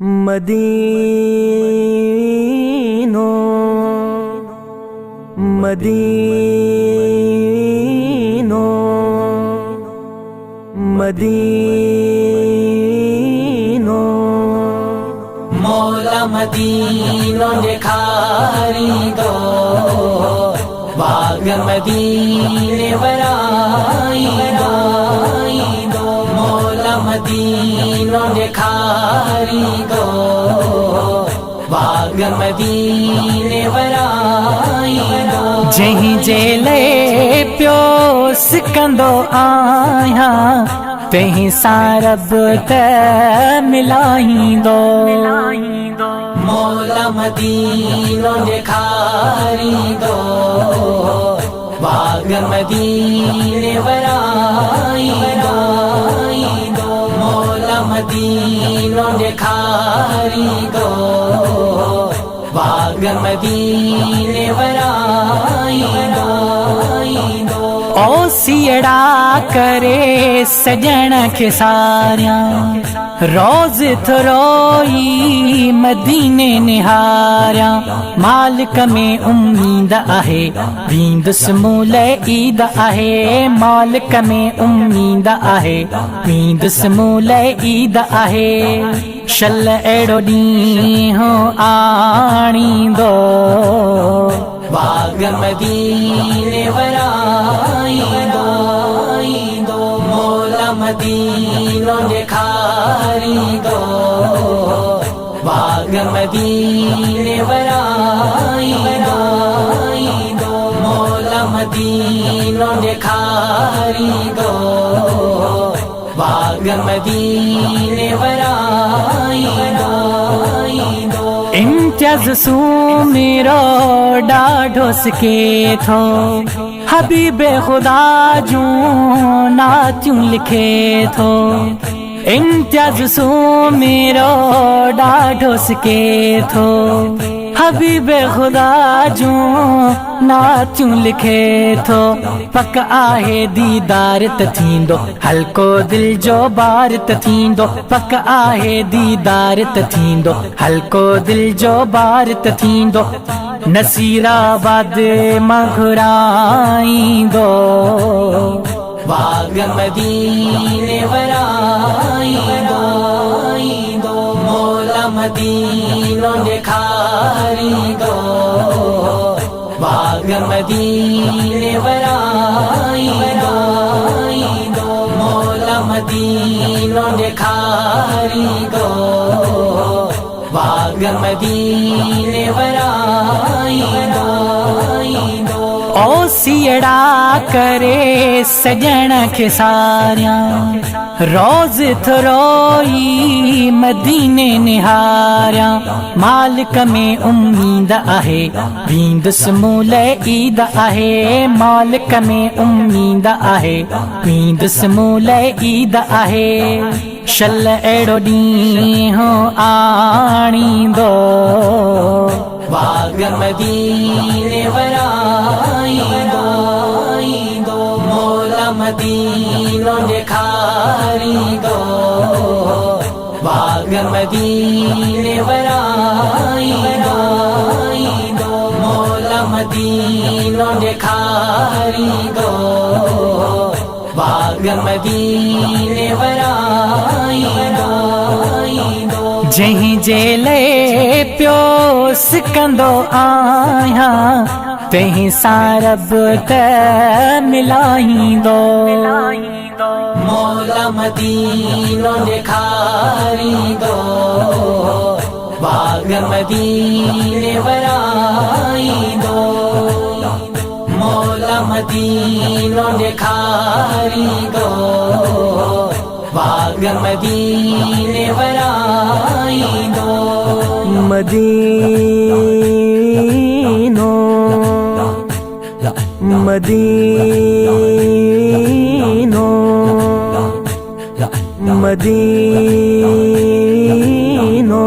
मदीनो मदीनो मदीनो मौला मदीनो दिखारी दो बाग मदीने वराई दो मौला मदीनो दिखारी दो बाग मदीने वराई दो जहीं जेले प्यो सिकंदो आया तहीं सारब त मिलाई दो मौला मदीनो दिखारी दो बाग मदीने वराई दो मौला मदीनो दिखारी दो बाग मदीने वराई दो ओ सियड़ा करे सजण के सारिया रोज थरोई मदीने निहारिया मालिक में उम्मीद आहे वींदुस मूले ईद आहे मालिक में उम्मीद आहे वींदुस मूले ईद आहे शल एड़ो ॾींहुं आणींदो बाग मदीने वराई दो मौला मदीनो दिखारी दो बाग मदीने वराई दो मौला मदीनो दिखारी दो बाग मदीने वराई दो इम्तियाज सू मेरो डाढ़ो सके थो हबीबे खुदा जूं नातियूं लिखे थो इम्तियाज सू मेरो डाढ़ो सके थो हबीबे खुदा जूं नातियूं लिखे थो पक आहे दीदार त थींदो हल्को दिल जो बार त थींदो पक आहे दीदार त थींदो हल्को दिल जो बार त थींदो नसीराबाद मघुराईंदो बाग मदीने वराई दो मौला मदीनो दिखारी दो बाग मदीने वराई दो मौला मदीनो दिखारी दो बाग मदीने वराई दो ओ सियड़ा करे सजण के सारिया रोज थरोई मदीने निहारिया मालिक में उम्मीद आहे वींदुस मूले ईद आहे मालिक में उम्मीद आहे वींदुस मूले ईद आहे शल एड़ो ॾींहुं आणींदो बाग मदीने वराई दो मौला मदीनो दिखारी दो बाग मदीने वराई दो मौला मदीनो दिखारी दो बाग मदीने वराई दो जहीं जेले प्यो सिकंदो आया तहीं सारब त मिलाई दो मौला मदीनो दिखारी दो बाग मदीने वराई दो मौला मदीनो दिखारी दो बाग मदीने वराई दो मदीनो मदीनो मदीनो